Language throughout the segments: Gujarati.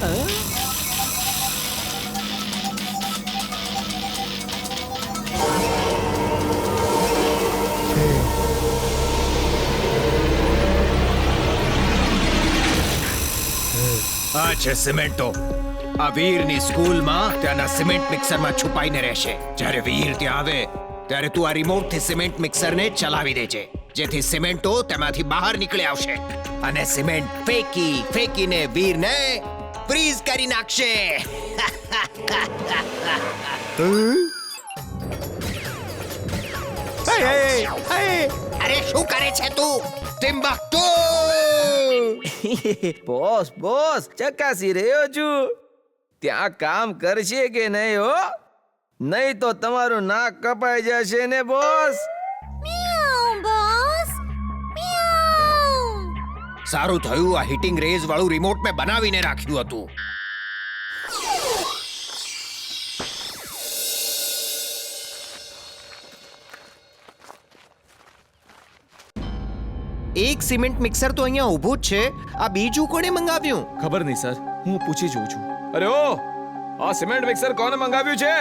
આ છે સિમેન્ટો. આ વીરની સ્કૂલમાં ત્યાંના સિમેન્ટ મિક્સરમાં છુપાઈને રહેશે. જ્યારે વીર ત્યાં આવે ત્યારે તું આ રિમોટથી સિમેન્ટ મિક્સરને ચલાવી દેજે, જેથી સિમેન્ટો તેમાંથી બહાર નીકળી આવશે અને સિમેન્ટ ફેંકીને વીરને ફ્રીઝ કરી નાખશે. અરે શું કરે છે તું? ટિમ્બક્ટુ! બોસ ચકાસી રહ્યો છું. ત્યાં કામ કરશે કે નહીં હો? નહીં તો તમારું નાક કપાઈ જશે ને બોસ. સારું થયું આ હીટિંગ રેઝ વાળું રિમોટ મેં બનાવીને રાખ્યું હતું. એક સિમેન્ટ મિક્સર તો અહીંયા ઊભું જ છે. આ બીજું કોણે મંગાવ્યું? ખબર નહીં સર, હું પૂછી જોઉં છું. અરે ઓ, આ સિમેન્ટ મિક્સર કોને મંગાવ્યું છે?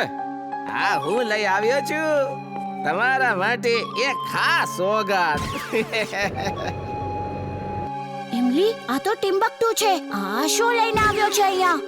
હા, હું લઈ આવ્યો છું તમારા માટે એક ખાસ સોગાદ. ઇમલી, આ તો ટિમ્બક્ટુ છે. આ શું લઈને આવ્યો છે અહીંયા?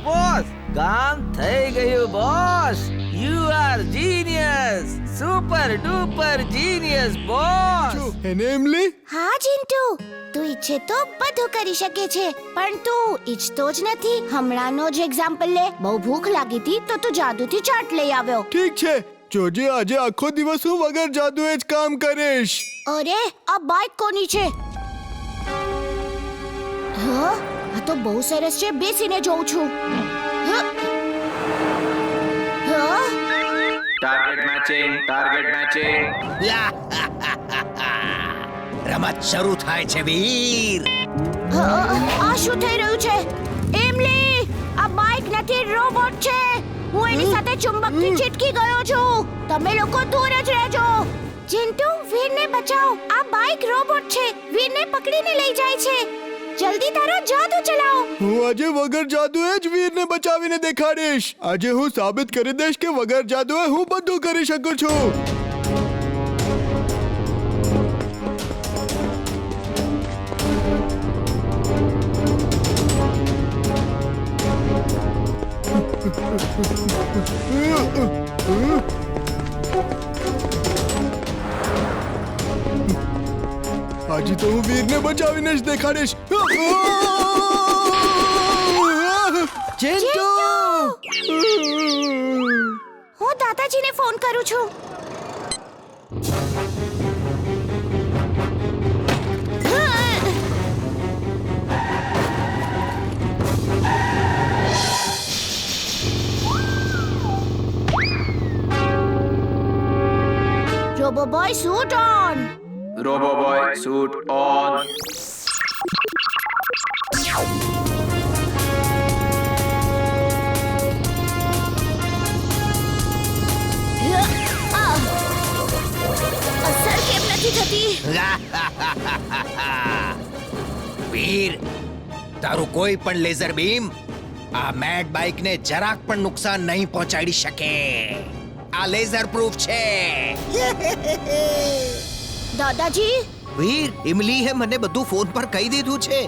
બોસ કામ થઈ ગયું boss. You are genius, super duper genius boss. એને એમલી? હા ચિંટુ, તું ઈચ્છે તો બધું કરી શકે છે, પણ તું ઈચ્છતો જ નથી. હમણાંનો જ એક્ઝામ્પલ લે. બહુ ભૂખ લાગી હતી તો તું જાદુથી ચાટ લઈ આવ્યો. ઠીક છે, જોજે આજે આખો દિવસ હું વગર જાદુએ જ કામ કરીશ. અરે, આ બાઇક કોની છે? હા, આ તો બહુ સરસ છે. બેસીને જોઉં છું. Target matching. રમત શરૂ થાય છે વીર. આ શું થઈ રહ્યું છે? એમલી, આ બાઇક નથી, રોબોટ છે. હું એની સાથે ચુંબકથી ચીટકી ગયો છું. તમે લોકો દૂર જ રહેજો. ચિંટુ, વીરને બચાવો. આ બાઇક રોબોટ છે, વીરને પકડીને લઈ જાય છે. જલ્દી તારો જાદુ ચલાવો. હું આજે વગર જાદુએ જ વીરને બચાવીને દેખાડીશ. આજે હું સાબિત કરી દઈશ કે વગર જાદુએ હું બધું કરી શકું છું. આજે તો હું વીરને બચાવીને જ દેખાડીશ. ચિંટુ! હું દાદાજીને ફોન કરું છું. Roboboy suit on. Roboboy suit on. અસર કેમ નથી થતી? વીર, તારું કોઈ પણ લેઝર બીમ આ મેડ બાઇકને જરાક પણ નુકસાન નહીં પહોંચાડી શકે. આ લેઝર પ્રૂફ છે. દાદાજી, વીર, ઇમલીએ મને બધું ફોન પર કહી દીધું છે.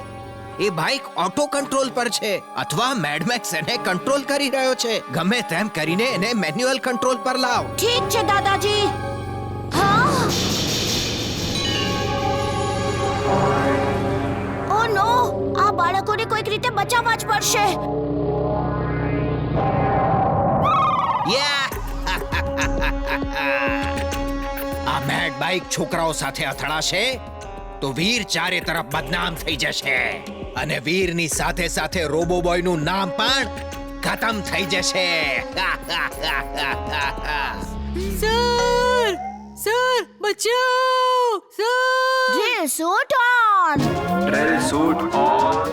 એ બાઇક ઓટો કંટ્રોલ પર છે અથવા મેડમેક્સ એને કંટ્રોલ કરી રહ્યો છે. ગમે તેમ કરીને એને મેન્યુઅલ કંટ્રોલ પર લાવ. ઠીક છે દાદાજી. હા. ઓ નો, આ બાળકોને કોઈક રીતે બચાવવા જ પડશે. આ મેડ બાઇક છોકરાઓ સાથે અથડાશે તો વીર ચારે તરફ બદનામ થઈ જશે અને વીરની સાથે સાથે રોબો બોયનું નામ પણ ખતમ થઈ જશે. Sir sir Bachao sir drill suit on. Drill suit on.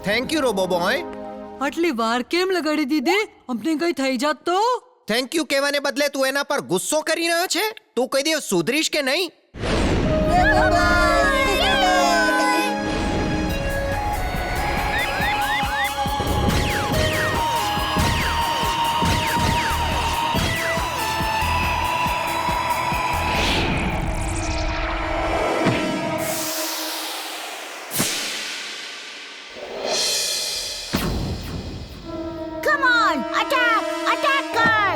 Thank you robo boy. આટલી વાર કેમ લગાડી દીધી? અમને કઈ થઈ જાત તો? થેન્ક યુ કહેવાને બદલે તું એના પર ગુસ્સો કરી રહ્યો છે. તું કઈ દિવસ સુધરીશ કે નહીં? Come on, attack! Attack kar!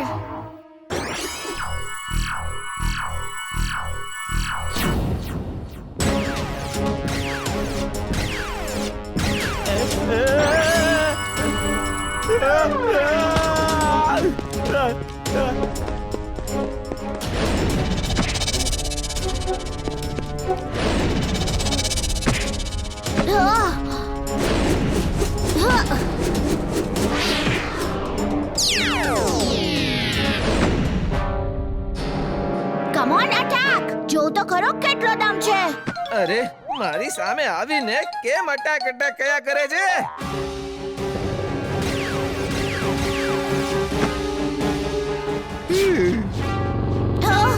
Come on, attack! જો તો ખરો કેટલો દમ છે. અરે મારી સામે આવીને કેમ અટાક અટાક કયા કરે છે? હા?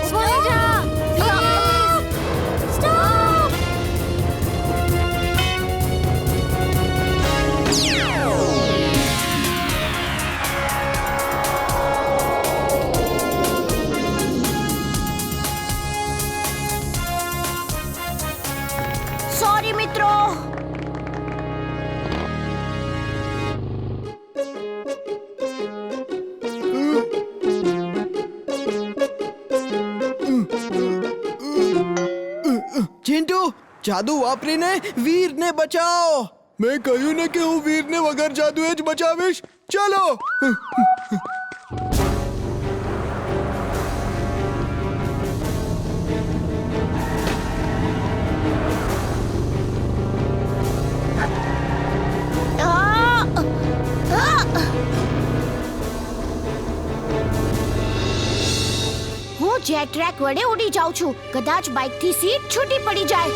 ઉભો રહી જા. Stop! સોરી મિત્રો. ચિંટુ, જાદુ વાપરીને વીરને બચાવો. મેં કહ્યું ને કે હું વીરને વગર જાદુએ જ બચાવીશ. ચાલો. હું જેટ ટ્રેક વડે ઉડી જાઉં છું. કદાચ બાઇકથી સીટ છૂટી પડી જાય.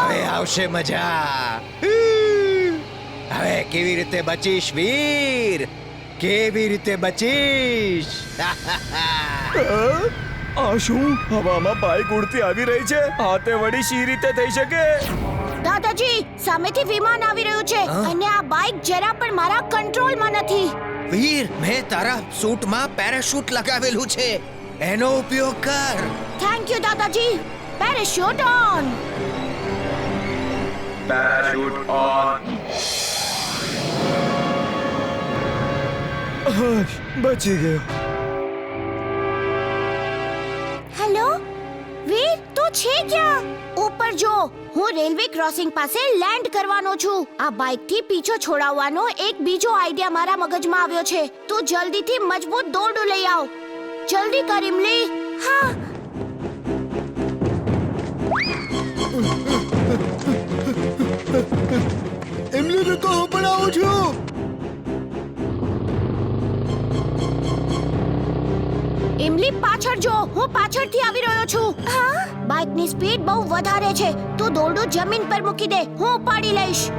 હવે આવશે મજા. હવે કેવી રીતે બચીશ વીર? કેવી રીતે બચીશ? આ શું હવામાં બાઇક ઉડતી આવી રહી છે? આ તે વળી શી રીતે થઈ શકે? દાદાજી, સામેથી વિમાન આવી રહ્યું છે અને આ બાઇક જરા પણ મારા કંટ્રોલમાં નથી. વીર, મેં તારા સૂટમાં પેરાશૂટ લગાવેલું છે. એનો ઉપયોગ કર. થેન્ક યુ દાદાજી. Parachute on. Parachute on. બચી ગયો. છે ક્યાં? ઉપર જો, હું રેલવે ક્રોસિંગ પાસે લેન્ડ કરવાનો છું. આ બાઇક થી પીછો છોડાવવાનો એક બીજો આઈડિયા મારા મગજમાં આવ્યો છે. તું જલ્દીથી મજબૂત દોરડું લઈ આવ. જલ્દી કર ઇમલી. હા. ઇમલી રૂકો, હું પણ આવું છું. ઇમલી પાછળ જો, હું પાછળથી આવી રહ્યો છું. હા. બાઇકની સ્પીડ બહુ વધારે છે. તું દોરડું જમીન પર મૂકી દે, હું ઉપાડી લઈશ.